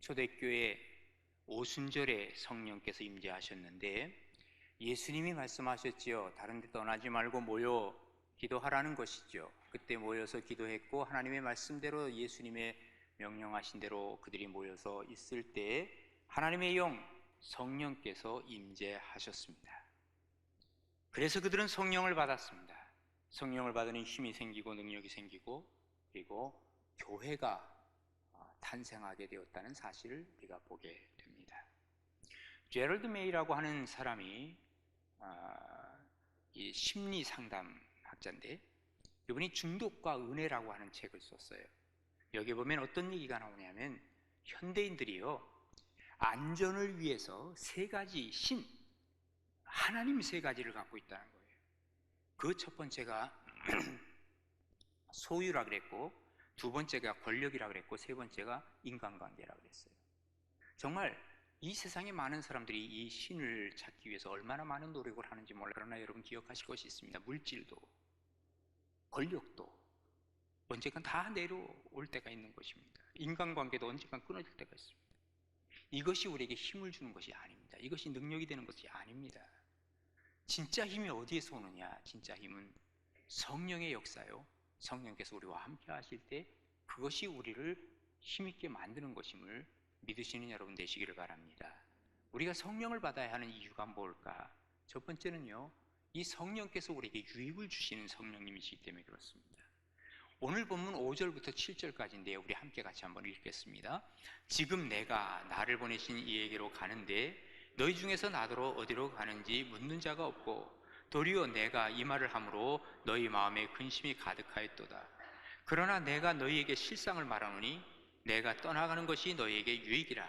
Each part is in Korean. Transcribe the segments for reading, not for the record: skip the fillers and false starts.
초대교회 오순절에 성령께서 임재하셨는데 예수님이 말씀하셨지요. 다른 데 떠나지 말고 모여 기도하라는 것이죠. 그때 모여서 기도했고 하나님의 말씀대로 예수님의 명령하신 대로 그들이 모여서 있을 때 하나님의 영 성령께서 임재하셨습니다. 그래서 그들은 성령을 받았습니다. 성령을 받으니 힘이 생기고 능력이 생기고 그리고 교회가 탄생하게 되었다는 사실을 우리가 보게 됩니다. 제럴드 메이라고 하는 사람이 이 심리 상담학자인데 이분이 중독과 은혜라고 하는 책을 썼어요. 여기 보면 어떤 얘기가 나오냐면 현대인들이요 안전을 위해서 세 가지 하나님 세 가지를 갖고 있다는 거예요. 그 첫 번째가 소유라 그랬고, 두 번째가 권력이라 그랬고, 세 번째가 인간관계라 그랬어요. 정말 이 세상에 많은 사람들이 이 신을 찾기 위해서 얼마나 많은 노력을 하는지 몰라요. 그러나 여러분 기억하실 것이 있습니다. 물질도 권력도 언젠간 다 내려올 때가 있는 것입니다. 인간관계도 언젠간 끊어질 때가 있습니다. 이것이 우리에게 힘을 주는 것이 아닙니다. 이것이 능력이 되는 것이 아닙니다. 진짜 힘이 어디에서 오느냐? 진짜 힘은 성령의 역사요. 성령께서 우리와 함께 하실 때 그것이 우리를 힘있게 만드는 것임을 믿으시는 여러분 되시기를 바랍니다. 우리가 성령을 받아야 하는 이유가 뭘까? 첫 번째는요, 이 성령께서 우리에게 유익을 주시는 성령님이시기 때문에 그렇습니다. 오늘 본문 5절부터 7절까지인데요. 우리 함께 같이 한번 읽겠습니다. 지금 내가 나를 보내신 이에게로 가는데 너희 중에서 나더러 어디로 가는지 묻는 자가 없고 도리어 내가 이 말을 함으로 너희 마음에 근심이 가득하였도다. 그러나 내가 너희에게 실상을 말하노니 내가 떠나가는 것이 너희에게 유익이라.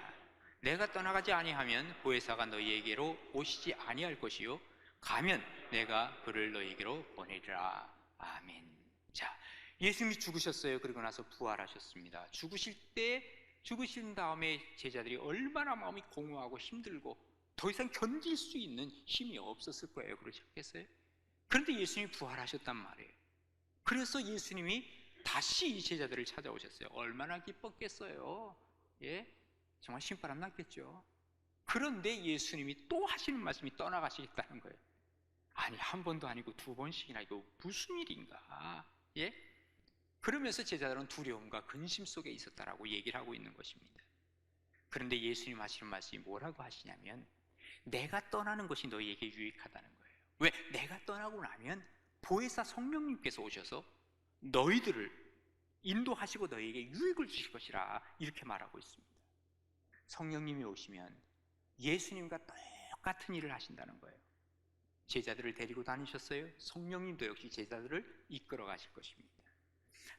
내가 떠나가지 아니하면 보혜사가 너희에게로 오시지 아니할 것이요 가면 내가 그를 너희에게로 보내리라. 아멘. 자, 예수님이 죽으셨어요. 그리고 나서 부활하셨습니다. 죽으신 다음에 제자들이 얼마나 마음이 공허하고 힘들고 더 이상 견딜 수 있는 힘이 없었을 거예요. 그렇지 않겠어요? 그런데 예수님이 부활하셨단 말이에요. 그래서 예수님이 다시 이 제자들을 찾아오셨어요. 얼마나 기뻤겠어요. 예? 정말 신바람 났겠죠. 그런데 예수님이 또 하시는 말씀이 떠나가시겠다는 거예요. 아니, 한 번도 아니고 두 번씩이나 이거 무슨 일인가? 예? 그러면서 제자들은 두려움과 근심 속에 있었다라고 얘기를 하고 있는 것입니다. 그런데 예수님 하시는 말씀이 뭐라고 하시냐면 내가 떠나는 것이 너희에게 유익하다는 거예요. 왜? 내가 떠나고 나면 보혜사 성령님께서 오셔서 너희들을 인도하시고 너희에게 유익을 주실 것이라 이렇게 말하고 있습니다. 성령님이 오시면 예수님과 똑같은 일을 하신다는 거예요. 제자들을 데리고 다니셨어요. 성령님도 역시 제자들을 이끌어 가실 것입니다.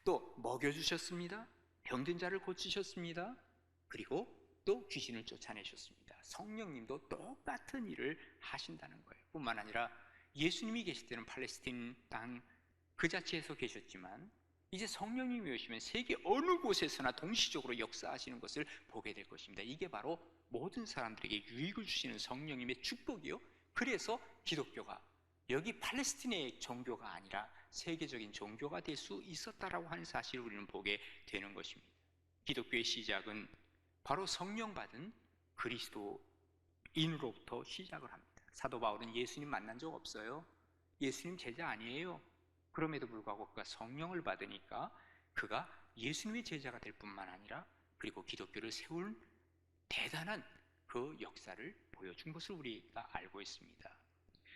또 먹여주셨습니다. 병든 자를 고치셨습니다. 그리고 또 귀신을 쫓아내셨습니다. 성령님도 똑같은 일을 하신다는 거예요. 뿐만 아니라 예수님이 계실 때는 팔레스틴 땅 그 자체에서 계셨지만 이제 성령님이 오시면 세계 어느 곳에서나 동시적으로 역사하시는 것을 보게 될 것입니다. 이게 바로 모든 사람들에게 유익을 주시는 성령님의 축복이요. 그래서 기독교가 여기 팔레스틴의 종교가 아니라 세계적인 종교가 될 수 있었다라고 하는 사실을 우리는 보게 되는 것입니다. 기독교의 시작은 바로 성령 받은 그리스도인으로부터 시작을 합니다. 사도 바울은 예수님 만난 적 없어요. 예수님 제자 아니에요. 그럼에도 불구하고 그가 성령을 받으니까 그가 예수님의 제자가 될 뿐만 아니라 그리고 기독교를 세운 대단한 그 역사를 보여준 것을 우리가 알고 있습니다.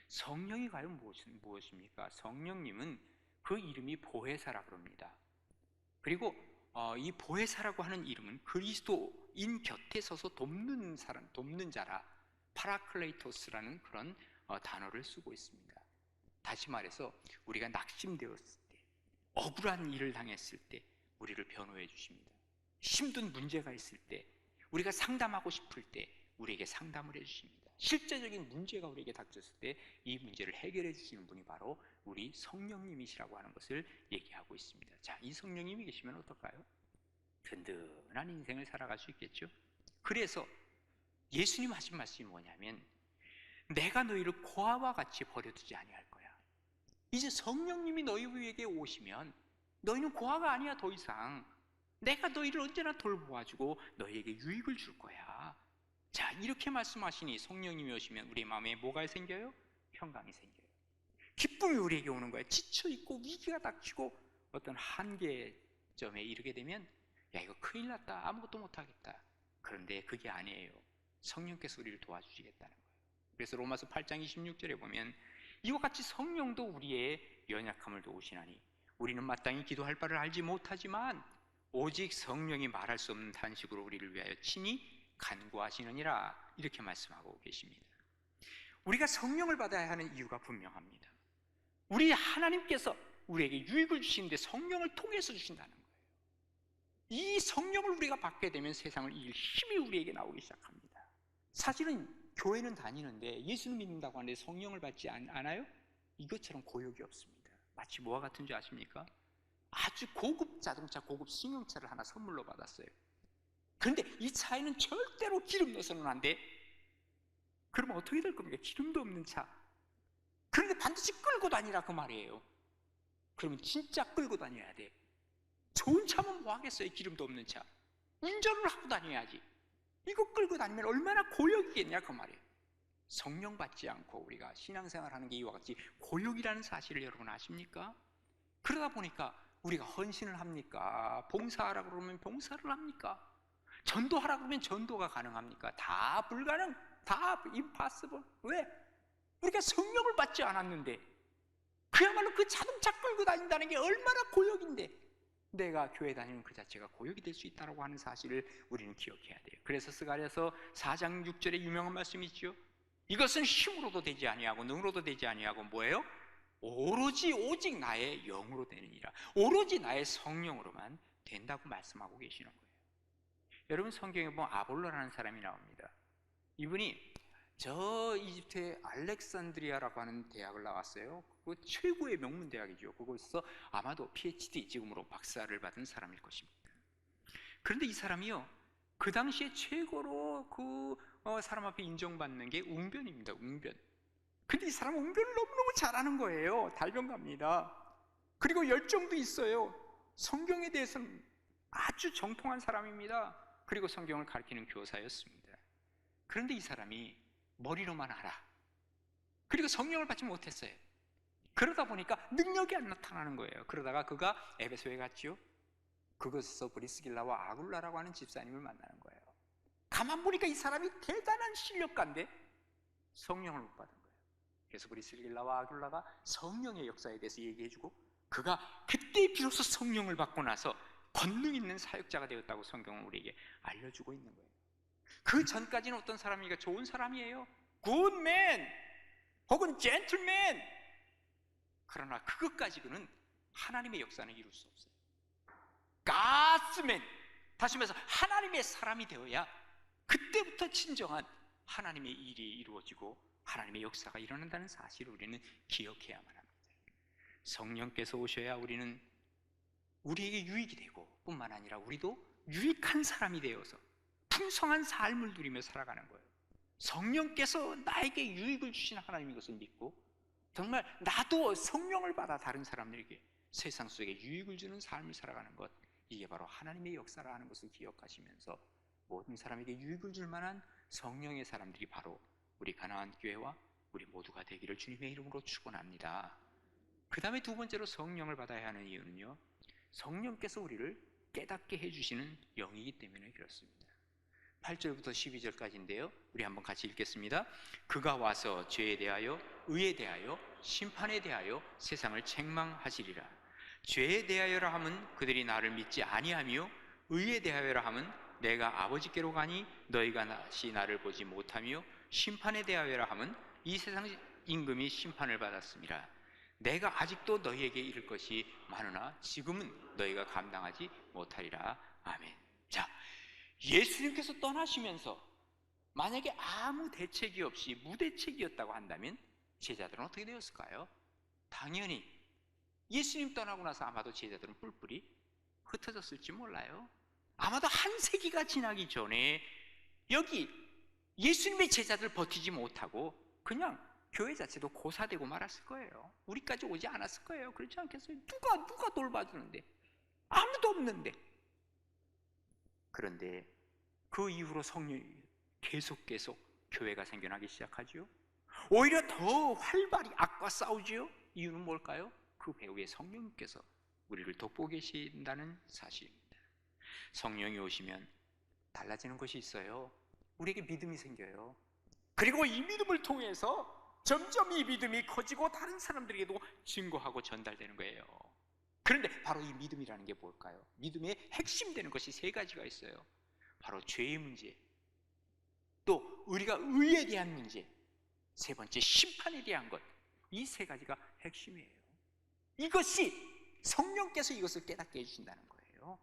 성령이 과연 무엇입니까? 성령님은 그 이름이 보혜사라 그럽니다. 그리고 이 보혜사라고 하는 이름은 그리스도인 곁에 서서 돕는 사람, 돕는 자라 파라클레이토스라는 그런 단어를 쓰고 있습니다. 다시 말해서 우리가 낙심되었을 때, 억울한 일을 당했을 때 우리를 변호해 주십니다. 힘든 문제가 있을 때, 우리가 상담하고 싶을 때 우리에게 상담을 해 주십니다. 실제적인 문제가 우리에게 닥쳤을 때 이 문제를 해결해 주시는 분이 바로 우리 성령님이시라고 하는 것을 얘기하고 있습니다. 자, 이 성령님이 계시면 어떨까요? 든든한 인생을 살아갈 수 있겠죠. 그래서 예수님 하신 말씀이 뭐냐면 내가 너희를 고아와 같이 버려두지 아니할 거야. 이제 성령님이 너희 위에게 오시면 너희는 고아가 아니야. 더 이상 내가 너희를 언제나 돌보아주고 너희에게 유익을 줄 거야. 자, 이렇게 말씀하시니 성령님이 오시면 우리 마음에 뭐가 생겨요? 평강이 생겨요. 기쁨이 우리에게 오는 거예요. 지쳐있고 위기가 닥치고 어떤 한계점에 이르게 되면 야, 이거 큰일 났다, 아무것도 못하겠다. 그런데 그게 아니에요. 성령께서 우리를 도와주시겠다는 거예요. 그래서 로마서 8장 26절에 보면 이와 같이 성령도 우리의 연약함을 도우시나니 우리는 마땅히 기도할 바를 알지 못하지만 오직 성령이 말할 수 없는 탄식으로 우리를 위하여 친히 간구하시느니라, 이렇게 말씀하고 계십니다. 우리가 성령을 받아야 하는 이유가 분명합니다. 우리 하나님께서 우리에게 유익을 주시는데 성령을 통해서 주신다는 거예요. 이 성령을 우리가 받게 되면 세상을 이길 힘이 우리에게 나오기 시작합니다. 사실은 교회는 다니는데 예수를 믿는다고 하는데 성령을 받지 않아요? 이것처럼 고역이 없습니다. 마치 뭐와 같은 줄 아십니까? 아주 고급 자동차, 고급 승용차를 하나 선물로 받았어요. 그런데 이 차에는 절대로 기름 넣어서는 안 돼. 그러면 어떻게 될 겁니까? 기름도 없는 차. 그런데 반드시 끌고 다니라 그 말이에요. 그러면 진짜 끌고 다녀야 돼. 좋은 차면 뭐 하겠어요? 기름도 없는 차. 운전을 하고 다녀야지. 이거 끌고 다니면 얼마나 고역이겠냐 그 말이에요. 성령 받지 않고 우리가 신앙생활하는 게 이와 같이 고역이라는 사실을 여러분 아십니까? 그러다 보니까 우리가 헌신을 합니까? 봉사하라고 그러면 봉사를 합니까? 전도하라고 그러면 전도가 가능합니까? 다 불가능, 다 impossible. 왜? 우리가 성령을 받지 않았는데, 그야말로 그 자동차 끌고 다닌다는 게 얼마나 고역인데 내가 교회 다니는 그 자체가 고역이 될 수 있다고 하는 사실을 우리는 기억해야 돼요. 그래서 스가랴서 4장 6절에 유명한 말씀이 있죠. 이것은 힘으로도 되지 아니하고 능으로도 되지 아니하고 뭐예요? 오로지 오직 나의 영으로 되느니라. 오로지 나의 성령으로만 된다고 말씀하고 계시는 거예요. 여러분, 성경에 보면 아볼로라는 사람이 나옵니다. 이분이 저 이집트의 알렉산드리아라고 하는 대학을 나왔어요. 그거 최고의 명문 대학이죠. 그곳에서 아마도 PhD, 지금으로 박사를 받은 사람일 것입니다. 그런데 이 사람이요, 그 당시에 최고로 사람 앞에 인정받는 게 웅변입니다. 웅변. 근데 이 사람은 웅변을 너무너무 잘하는 거예요. 달변가입니다. 그리고 열정도 있어요. 성경에 대해서는 아주 정통한 사람입니다. 그리고 성경을 가르치는 교사였습니다. 그런데 이 사람이 머리로만 알아. 그리고 성령을 받지 못했어요. 그러다 보니까 능력이 안 나타나는 거예요. 그러다가 그가 에베소에 갔죠. 그곳에서 브리스길라와 아굴라라고 하는 집사님을 만나는 거예요. 가만 보니까 이 사람이 대단한 실력가인데 성령을 못 받은 거예요. 그래서 브리스길라와 아굴라가 성령의 역사에 대해서 얘기해주고, 그가 그때 비로소 성령을 받고 나서 권능 있는 사역자가 되었다고 성경은 우리에게 알려주고 있는 거예요. 그 전까지는 어떤 사람이니까 좋은 사람이에요. 굿맨 혹은 젠틀맨. 그러나 그것까지는 하나님의 역사는 이룰 수 없어요. 가스맨, 다시 말해서 하나님의 사람이 되어야 그때부터 진정한 하나님의 일이 이루어지고 하나님의 역사가 일어난다는 사실을 우리는 기억해야만 합니다. 성령께서 오셔야 우리는 우리에게 유익이 되고 뿐만 아니라 우리도 유익한 사람이 되어서 풍성한 삶을 누리며 살아가는 거예요. 성령께서 나에게 유익을 주신 하나님인 것을 믿고 정말 나도 성령을 받아 다른 사람들에게 세상 속에 유익을 주는 삶을 살아가는 것, 이게 바로 하나님의 역사라는 것을 기억하시면서 모든 사람에게 유익을 줄 만한 성령의 사람들이 바로 우리 가나안 교회와 우리 모두가 되기를 주님의 이름으로 축원합니다. 그 다음에 두 번째로 성령을 받아야 하는 이유는요, 성령께서 우리를 깨닫게 해주시는 영이기 때문에 그렇습니다. 8절부터 12절까지인데요 우리 한번 같이 읽겠습니다. 그가 와서 죄에 대하여 의에 대하여 심판에 대하여 세상을 책망하시리라. 죄에 대하여라 함은 그들이 나를 믿지 아니하며, 의에 대하여라 함은 내가 아버지께로 가니 너희가 다시 나를 보지 못하며, 심판에 대하여라 함은 이 세상 임금이 심판을 받았음이라. 내가 아직도 너희에게 이를 것이 많으나 지금은 너희가 감당하지 못하리라. 아멘. 자, 예수님께서 떠나시면서 만약에 아무 대책이 없이 무대책이었다고 한다면 제자들은 어떻게 되었을까요? 당연히 예수님 떠나고 나서 아마도 제자들은 뿔뿔이 흩어졌을지 몰라요. 아마도 한 세기가 지나기 전에 여기 예수님의 제자들 버티지 못하고 그냥 교회 자체도 고사되고 말았을 거예요. 우리까지 오지 않았을 거예요. 그렇지 않겠어요? 누가 돌봐주는데? 아무도 없는데. 그런데 그 이후로 성령이 계속 교회가 생겨나기 시작하죠. 오히려 더 활발히 악과 싸우지요. 이유는 뭘까요? 그 배후에 성령님께서 우리를 돕고 계신다는 사실입니다. 성령이 오시면 달라지는 것이 있어요. 우리에게 믿음이 생겨요. 그리고 이 믿음을 통해서 점점 이 믿음이 커지고 다른 사람들에게도 증거하고 전달되는 거예요. 그런데 바로 이 믿음이라는 게 뭘까요? 믿음의 핵심 되는 것이 세 가지가 있어요. 바로 죄의 문제, 또 우리가 의에 대한 문제, 세 번째 심판에 대한 것. 이 세 가지가 핵심이에요. 이것이 성령께서 이것을 깨닫게 해주신다는 거예요.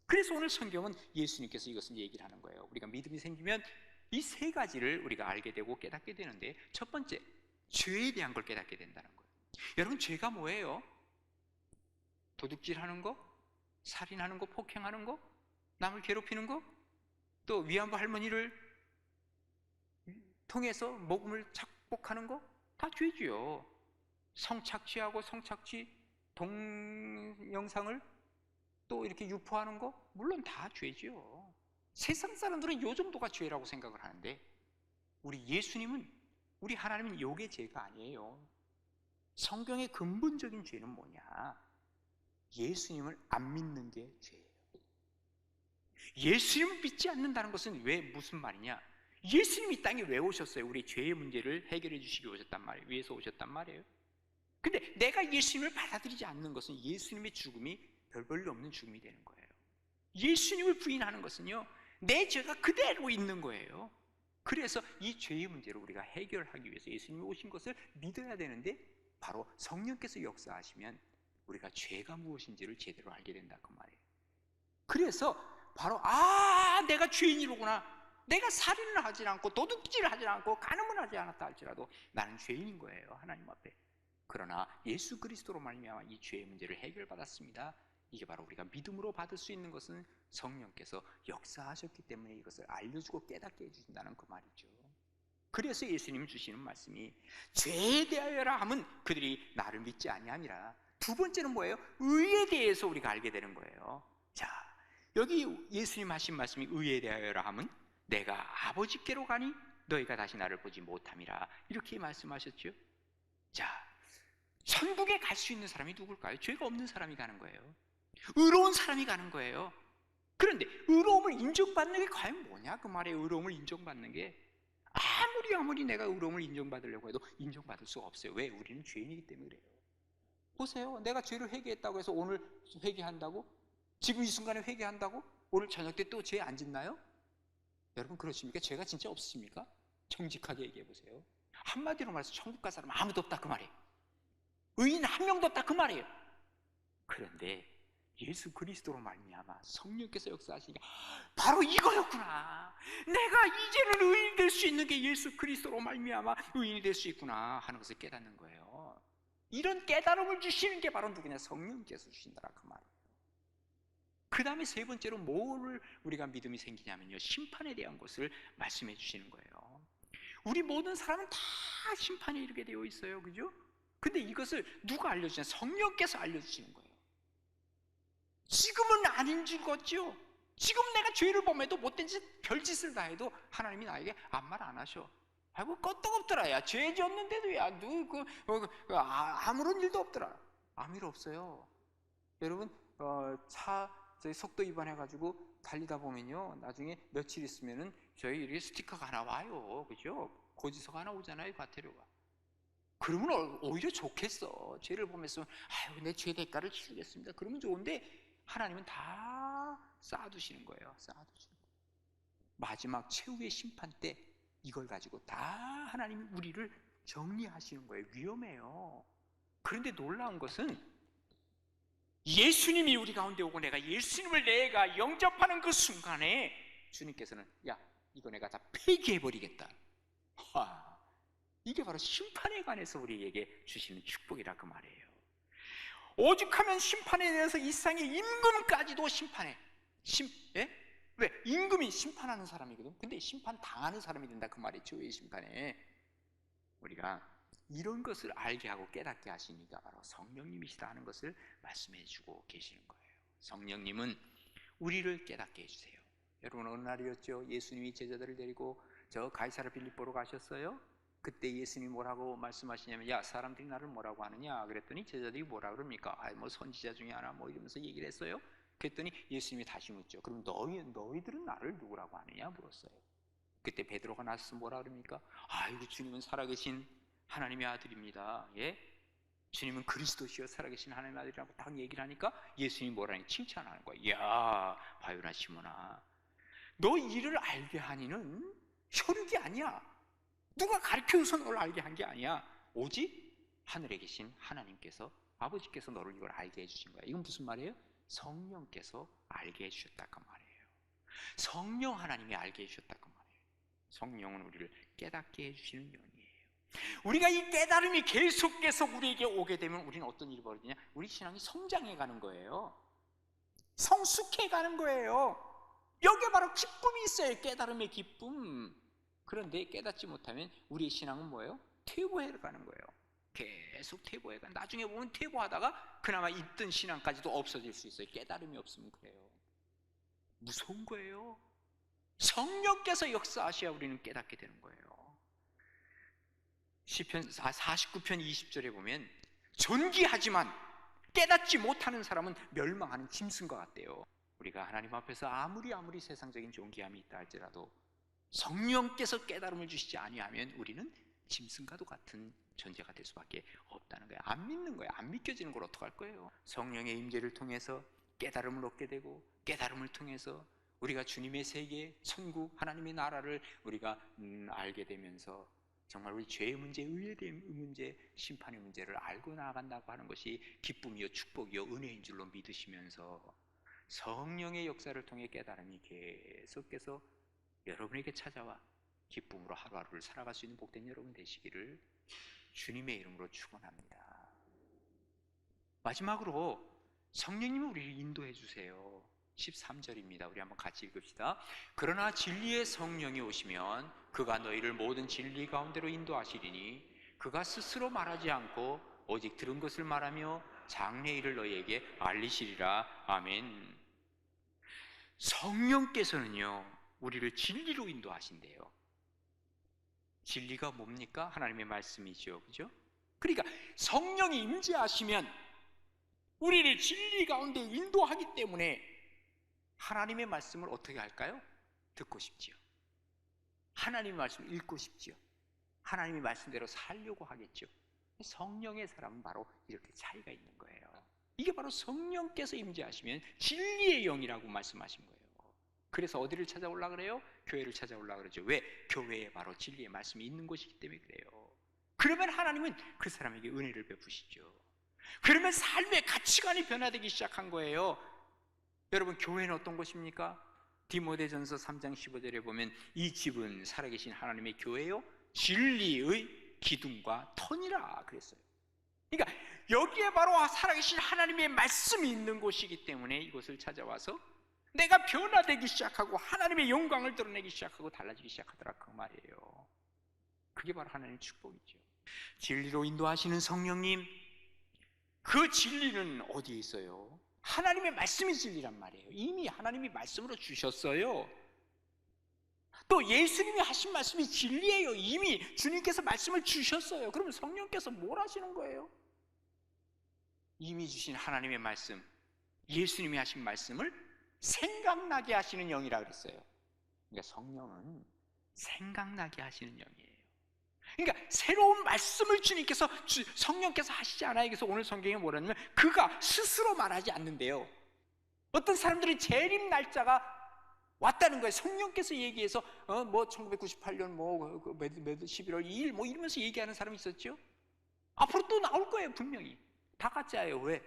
그래서 오늘 성경은 예수님께서 이것을 얘기를 하는 거예요. 우리가 믿음이 생기면 이 세 가지를 우리가 알게 되고 깨닫게 되는데, 첫 번째, 죄에 대한 걸 깨닫게 된다는 거예요. 여러분, 죄가 뭐예요? 도둑질하는 거, 살인하는 거, 폭행하는 거, 남을 괴롭히는 거, 또 위안부 할머니를 통해서 모금을 착복하는 거, 다 죄지요. 성착취하고 성착취 동영상을 또 이렇게 유포하는 거, 물론 다 죄지요. 세상 사람들은 요 정도가 죄라고 생각을 하는데, 우리 예수님은, 우리 하나님은 요게 죄가 아니에요. 성경의 근본적인 죄는 뭐냐? 예수님을 안 믿는 게 죄예요. 예수님을 믿지 않는다는 것은 무슨 말이냐? 예수님이 이 땅에 왜 오셨어요? 우리 죄의 문제를 해결해 주시기 위해서 오셨단 말이에요. 근데 내가 예수님을 받아들이지 않는 것은 예수님의 죽음이 별볼로 없는 죽음이 되는 거예요. 예수님을 부인하는 것은요, 내 죄가 그대로 있는 거예요. 그래서 이 죄의 문제를 우리가 해결하기 위해서 예수님이 오신 것을 믿어야 되는데, 바로 성령께서 역사하시면 우리가 죄가 무엇인지를 제대로 알게 된다, 그 말이에요. 그래서 바로 내가 죄인이로구나. 내가 살인을 하지 않고 도둑질을 하지 않고 간음을 하지 않았다 할지라도 나는 죄인인 거예요, 하나님 앞에. 그러나 예수 그리스도로 말미암아 이 죄의 문제를 해결받았습니다. 이게 바로 우리가 믿음으로 받을 수 있는 것은 성령께서 역사하셨기 때문에 이것을 알려주고 깨닫게 해주신다는 그 말이죠. 그래서 예수님이 주시는 말씀이, 죄에 대하여라 함은 그들이 나를 믿지 아니함이라. 두 번째는 뭐예요? 의에 대해서 우리가 알게 되는 거예요. 자, 여기 예수님 하신 말씀이 의에 대하여라 함은, 내가 아버지께로 가니 너희가 다시 나를 보지 못함이라, 이렇게 말씀하셨죠. 자, 천국에 갈 수 있는 사람이 누굴까요? 죄가 없는 사람이 가는 거예요. 의로운 사람이 가는 거예요. 그런데 의로움을 인정받는 게 과연 뭐냐? 그 말에 의로움을 인정받는 게, 아무리 내가 의로움을 인정받으려고 해도 인정받을 수가 없어요. 왜? 우리는 죄인이기 때문에 그래요. 보세요. 내가 죄를 회개했다고 해서 오늘 회개한다고? 지금 이 순간에 회개한다고? 오늘 저녁 때 또 죄 안 짓나요? 여러분, 그렇습니까? 죄가 진짜 없습니까? 정직하게 얘기해 보세요. 한마디로 말해서 천국 갈 사람 아무도 없다, 그 말이에요. 의인 한 명도 없다, 그 말이에요. 그런데 예수 그리스도로 말미암아 성령께서 역사하시니까 바로 이거였구나. 내가 이제는 의인이 될 수 있는 게 예수 그리스도로 말미암아 의인이 될 수 있구나 하는 것을 깨닫는 거예요. 이런 깨달음을 주시는 게 바로 누구냐? 성령께서 주신다라, 그 말이에요. 그 다음에 세 번째로 뭘 우리가 믿음이 생기냐면요, 심판에 대한 것을 말씀해 주시는 거예요. 우리 모든 사람은 다 심판에 이르게 되어 있어요, 그죠? 근데 이것을 누가 알려주냐? 성령께서 알려주시는 거예요. 지금은 아닌 줄 같죠? 지금 내가 죄를 범해도 못된 짓, 별짓을 다 해도 하나님이 나에게 아무 말 안 하셔. 아이고, 껐떡없더라. 야, 죄 지었는데도 야, 아무런 일도 없더라. 아무 일 없어요. 여러분, 저희 속도 위반해가지고 달리다 보면요, 나중에 며칠 있으면은 저희 이렇게 스티커가 하나 와요, 그죠? 고지서가 하나 오잖아요, 과태료가. 그러면 오히려 좋겠어. 죄를 보면서 내 죄 대가를 치르겠습니다. 그러면 좋은데, 하나님은 다 쌓아두시는 거예요. 쌓아두시는 거예요. 마지막 최후의 심판 때 이걸 가지고 다 하나님이 우리를 정리하시는 거예요. 위험해요. 그런데 놀라운 것은, 예수님이 우리 가운데 오고 내가 예수님을 내가 영접하는 그 순간에 주님께서는, 야, 이거 내가 다 폐기해버리겠다. 이게 바로 심판에 관해서 우리에게 주시는 축복이라, 그 말이에요. 오죽하면 심판에 대해서 이 세상의 임금까지도 심판해. 왜? 임금이 심판하는 사람이거든. 근데 심판 당하는 사람이 된다, 그 말이죠. 이 심판에. 우리가 이런 것을 알게 하고 깨닫게 하시니까 바로 성령님이시다 하는 것을 말씀해 주고 계시는 거예요. 성령님은 우리를 깨닫게 해주세요. 여러분, 어느 날이었죠? 예수님이 제자들을 데리고 저 가이사랴 빌립보로 가셨어요. 그때 예수님이 뭐라고 말씀하시냐면, 야, 사람들이 나를 뭐라고 하느냐? 그랬더니 제자들이 뭐라 그럽니까? 뭐 선지자 중에 하나 뭐 이러면서 얘기를 했어요. 그랬더니 예수님이 다시 묻죠. 그럼 너희들은 나를 누구라고 하느냐? 물었어요. 그때 베드로가 나서서 뭐라 그럽니까? 아이고, 주님은 살아계신 하나님의 아들입니다. 예? 주님은 그리스도시여 살아계신 하나님의 아들이라고 딱 얘기를 하니까 예수님이 뭐라니 칭찬하는 거야. 야, 바요나 시몬아, 너 이를 알게 하니는 혈육이 아니야. 누가 가르쳐줘서 너를 알게 한 게 아니야. 오직 하늘에 계신 하나님께서, 아버지께서 너를 이걸 알게 해주신 거야. 이건 무슨 말이에요? 성령께서 알게 해주셨다고 말이에요. 성령 하나님이 알게 해주셨다고 말이에요. 성령은 우리를 깨닫게 해주시는 영이에요. 우리가 이 깨달음이 계속해서 우리에게 오게 되면 우리는 어떤 일이 벌어지냐? 우리 신앙이 성장해 가는 거예요. 성숙해 가는 거예요. 여기에 바로 기쁨이 있어요. 깨달음의 기쁨. 그런데 깨닫지 못하면 우리의 신앙은 뭐예요? 퇴보해 가는 거예요. 계속 퇴보해 가. 나중에 보면 퇴보하다가 그나마 있던 신앙까지도 없어질 수 있어요. 깨달음이 없으면 그래요. 무서운 거예요. 성령께서 역사하셔야 우리는 깨닫게 되는 거예요. 시편 49편 20절에 보면, 존귀하지만 깨닫지 못하는 사람은 멸망하는 짐승과 같대요. 우리가 하나님 앞에서 아무리 세상적인 존귀함이 있다 할지라도 성령께서 깨달음을 주시지 아니하면 우리는 짐승과도 같은 존재가 될 수밖에 없다는 거예요. 안 믿는 거예요. 안 믿겨지는 걸 어떡할 거예요? 성령의 임재를 통해서 깨달음을 얻게 되고, 깨달음을 통해서 우리가 주님의 세계, 천국, 하나님의 나라를 우리가 알게 되면서 정말 우리 죄의 문제, 의의 문제, 심판의 문제를 알고 나아간다고 하는 것이 기쁨이요 축복이요 은혜인 줄로 믿으시면서 성령의 역사를 통해 깨달음이 계속해서 여러분에게 찾아와 기쁨으로 하루하루를 살아갈 수 있는 복된 여러분 되시기를 주님의 이름으로 축원합니다. 마지막으로 성령님이 우리를 인도해 주세요. 13절입니다. 우리 한번 같이 읽읍시다. 그러나 진리의 성령이 오시면 그가 너희를 모든 진리 가운데로 인도하시리니 그가 스스로 말하지 않고 오직 들은 것을 말하며 장래의 일을 너희에게 알리시리라. 아멘. 성령께서는요 우리를 진리로 인도하신대요. 진리가 뭡니까? 하나님의 말씀이죠. 그죠? 그러니까 성령이 임재하시면 우리를 진리 가운데 인도하기 때문에 하나님의 말씀을 어떻게 할까요? 듣고 싶지요. 하나님의 말씀을 읽고 싶지요. 하나님의 말씀대로 살려고 하겠죠. 성령의 사람은 바로 이렇게 차이가 있는 거예요. 이게 바로 성령께서 임재하시면 진리의 영이라고 말씀하신 거예요. 그래서 어디를 찾아오려고 그래요? 교회를 찾아오려고 그러죠. 왜? 교회에 바로 진리의 말씀이 있는 곳이기 때문에 그래요. 그러면 하나님은 그 사람에게 은혜를 베푸시죠. 그러면 삶의 가치관이 변화되기 시작한 거예요. 여러분, 교회는 어떤 곳입니까? 디모데전서 3장 15절에 보면 이 집은 살아계신 하나님의 교회요 진리의 기둥과 터니라 그랬어요. 그러니까 여기에 바로 살아계신 하나님의 말씀이 있는 곳이기 때문에 이곳을 찾아와서 내가 변화되기 시작하고 하나님의 영광을 드러내기 시작하고 달라지기 시작하더라 그 말이에요. 그게 바로 하나님의 축복이죠. 진리로 인도하시는 성령님, 그 진리는 어디에 있어요? 하나님의 말씀이 진리란 말이에요. 이미 하나님이 말씀으로 주셨어요. 또 예수님이 하신 말씀이 진리예요. 이미 주님께서 말씀을 주셨어요. 그러면 성령께서 뭘 하시는 거예요? 이미 주신 하나님의 말씀, 예수님이 하신 말씀을 생각나게 하시는 영이라 그랬어요. 그러니까 성령은 생각나게 하시는 영이에요. 그러니까 새로운 말씀을 주님께서 성령께서 하시지 않아요. 그래서 오늘 성경에 뭐라냐면 그가 스스로 말하지 않는데요. 어떤 사람들이 재림 날짜가 왔다는 거예요. 성령께서 얘기해서 뭐 1998년 뭐 11월 2일 뭐 이러면서 얘기하는 사람이 있었죠. 앞으로 또 나올 거예요. 분명히 다 가짜예요. 왜?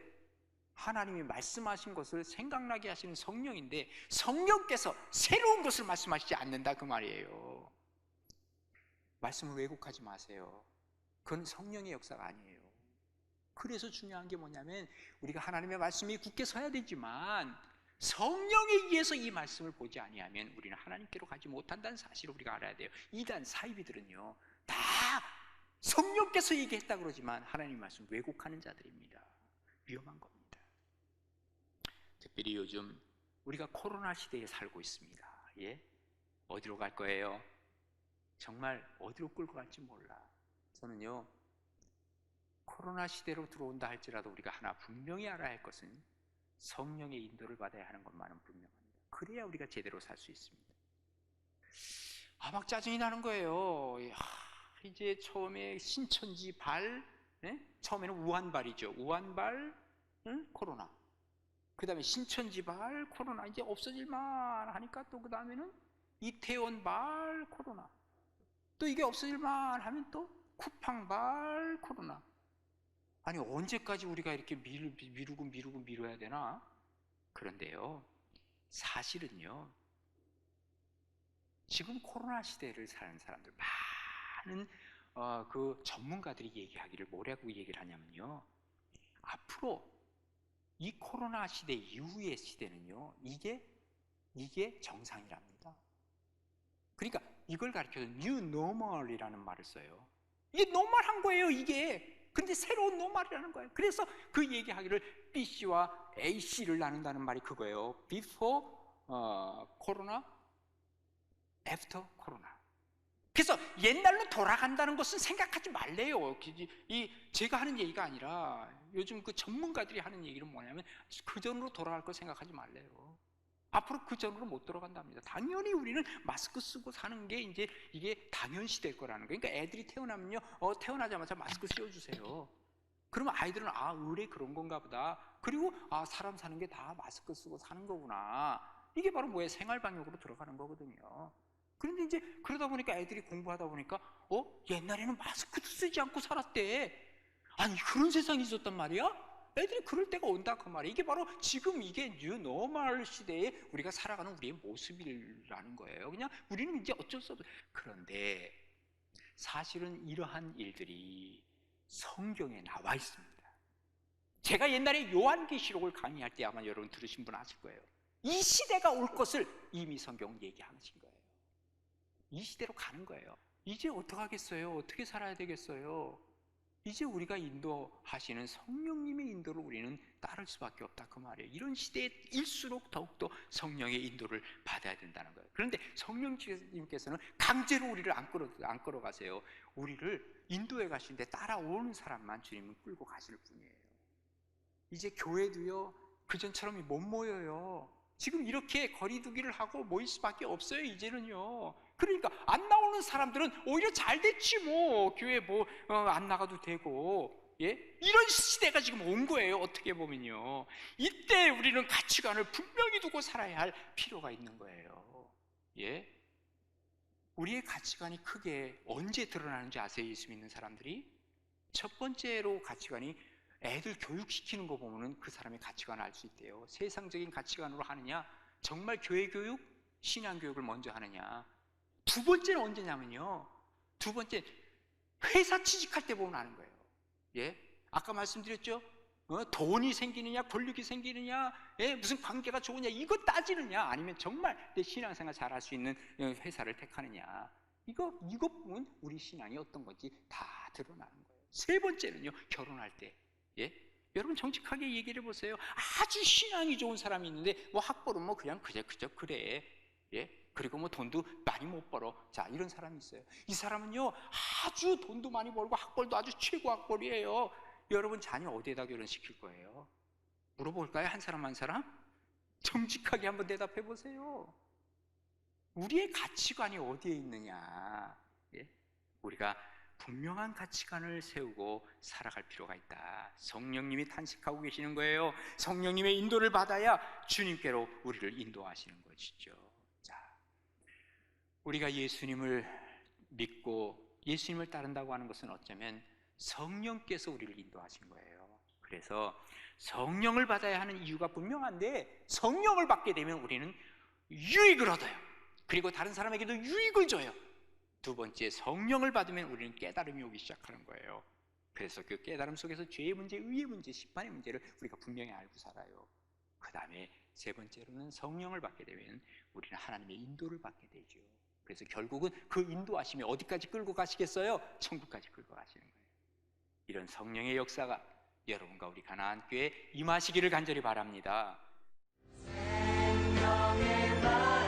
하나님이 말씀하신 것을 생각나게 하시는 성령인데 성령께서 새로운 것을 말씀하시지 않는다 그 말이에요. 말씀을 왜곡하지 마세요. 그건 성령의 역사가 아니에요. 그래서 중요한 게 뭐냐면 우리가 하나님의 말씀이 굳게 서야 되지만 성령에 의해서 이 말씀을 보지 아니하면 우리는 하나님께로 가지 못한다는 사실을 우리가 알아야 돼요. 이단 사이비들은요 다 성령께서 얘기했다 그러지만 하나님 말씀 왜곡하는 자들입니다. 위험한 겁니다. 특별히 요즘 우리가 코로나 시대에 살고 있습니다. 예? 어디로 갈 거예요? 정말 어디로 끌고 갈지 몰라. 저는요, 코로나 시대로 들어온다 할지라도 우리가 하나 분명히 알아야 할 것은 성령의 인도를 받아야 하는 것만은 분명합니다. 그래야 우리가 제대로 살 수 있습니다. 막 짜증이 나는 거예요. 이제 처음에 신천지 발, 처음에는 우한발이죠. 우한발, 코로나. 그 다음에 신천지발 코로나 이제 없어질만 하니까 또 그 다음에는 이태원발 코로나, 또 이게 없어질만 하면 또 쿠팡발 코로나. 아니 언제까지 우리가 이렇게 미루고 미뤄야 되나? 그런데요, 사실은요, 지금 코로나 시대를 사는 사람들 많은 그 전문가들이 얘기하기를 뭐라고 얘기를 하냐면요, 앞으로 이 코로나 시대 이후의 시대는요, 이게 정상이랍니다. 그러니까 이걸 가리켜서 New Normal이라는 말을 써요. 이게 노멀한 거예요, 이게. 근데 새로운 노멀이라는 거예요. 그래서 그 얘기하기를 BC와 AC를 나눈다는 말이 그거예요. Before 코로나, After 코로나. 그래서 옛날로 돌아간다는 것은 생각하지 말래요. 제가 하는 얘기가 아니라 요즘 그 전문가들이 하는 얘기는 뭐냐면 그 전으로 돌아갈 걸 생각하지 말래요. 앞으로 그 전으로 못 돌아간답니다. 당연히 우리는 마스크 쓰고 사는 게 이제 이게 당연시 될 거라는 거예요. 그러니까 애들이 태어나면요, 태어나자마자 마스크 씌워주세요. 그러면 아이들은 의뢰 그런 건가 보다. 그리고 사람 사는 게 다 마스크 쓰고 사는 거구나. 이게 바로 뭐예요? 생활방역으로 들어가는 거거든요. 그런데 이제 그러다 보니까 애들이 공부하다 보니까 옛날에는 마스크도 쓰지 않고 살았대. 아니 그런 세상이 있었단 말이야? 애들이 그럴 때가 온다 그 말이에요. 이게 바로 지금 이게 뉴 노멀 시대에 우리가 살아가는 우리의 모습이라는 거예요. 그냥 우리는 이제 어쩔 수 없어요. 그런데 사실은 이러한 일들이 성경에 나와 있습니다. 제가 옛날에 요한계시록을 강의할 때 아마 여러분 들으신 분 아실 거예요. 이 시대가 올 것을 이미 성경은 얘기하신 거예요. 이 시대로 가는 거예요. 이제 어떡하겠어요? 어떻게 살아야 되겠어요? 이제 우리가 인도하시는 성령님의 인도를 우리는 따를 수밖에 없다 그 말이에요. 이런 시대일수록 더욱더 성령의 인도를 받아야 된다는 거예요. 그런데 성령님께서는 강제로 우리를 안 끌어가세요. 우리를 인도에 가시는데 따라오는 사람만 주님은 끌고 가실 뿐이에요. 이제 교회도요, 그전처럼 못 모여요. 지금 이렇게 거리두기를 하고 모일 수밖에 없어요, 이제는요. 그러니까 안 나오는 사람들은 오히려 잘 됐지 뭐. 교회 안 나가도 되고. 예? 이런 시대가 지금 온 거예요, 어떻게 보면요. 이때 우리는 가치관을 분명히 두고 살아야 할 필요가 있는 거예요. 예? 우리의 가치관이 크게 언제 드러나는지 아세요, 예수 믿는 사람들이? 첫 번째로 가치관이 애들 교육시키는 거 보면은 그 사람의 가치관을 알 수 있대요. 세상적인 가치관으로 하느냐, 정말 교회 교육, 신앙 교육을 먼저 하느냐. 두 번째는 언제냐면요, 두 번째 회사 취직할 때 보면 아는 거예요. 예? 아까 말씀드렸죠? 돈이 생기느냐, 권력이 생기느냐, 무슨 관계가 좋으냐, 이거 따지느냐, 아니면 정말 내 신앙생활 잘할 수 있는 회사를 택하느냐. 이거 보면 우리 신앙이 어떤 건지 다 드러나는 거예요. 세 번째는요, 결혼할 때. 예? 여러분 정직하게 얘기를 해보세요. 아주 신앙이 좋은 사람이 있는데 학벌은 그냥 그저 그래. 예? 그리고 돈도 많이 못 벌어. 자, 이런 사람이 있어요. 이 사람은요, 아주 돈도 많이 벌고 학벌도 아주 최고 학벌이에요. 여러분 자녀 어디에다 결혼시킬 거예요? 물어볼까요? 한 사람 한 사람? 정직하게 한번 대답해 보세요. 우리의 가치관이 어디에 있느냐? 예? 우리가 분명한 가치관을 세우고 살아갈 필요가 있다. 성령님이 탄식하고 계시는 거예요. 성령님의 인도를 받아야 주님께로 우리를 인도하시는 것이죠. 자, 우리가 예수님을 믿고 예수님을 따른다고 하는 것은 어쩌면 성령께서 우리를 인도하신 거예요. 그래서 성령을 받아야 하는 이유가 분명한데, 성령을 받게 되면 우리는 유익을 얻어요. 그리고 다른 사람에게도 유익을 줘요. 두 번째, 성령을 받으면 우리는 깨달음이 오기 시작하는 거예요. 그래서 그 깨달음 속에서 죄의 문제, 의의 문제, 심판의 문제를 우리가 분명히 알고 살아요. 그 다음에 세 번째로는 성령을 받게 되면 우리는 하나님의 인도를 받게 되죠. 그래서 결국은 그 인도하심이 어디까지 끌고 가시겠어요? 천국까지 끌고 가시는 거예요. 이런 성령의 역사가 여러분과 우리 가나안교회에 임하시기를 간절히 바랍니다. 생명의 말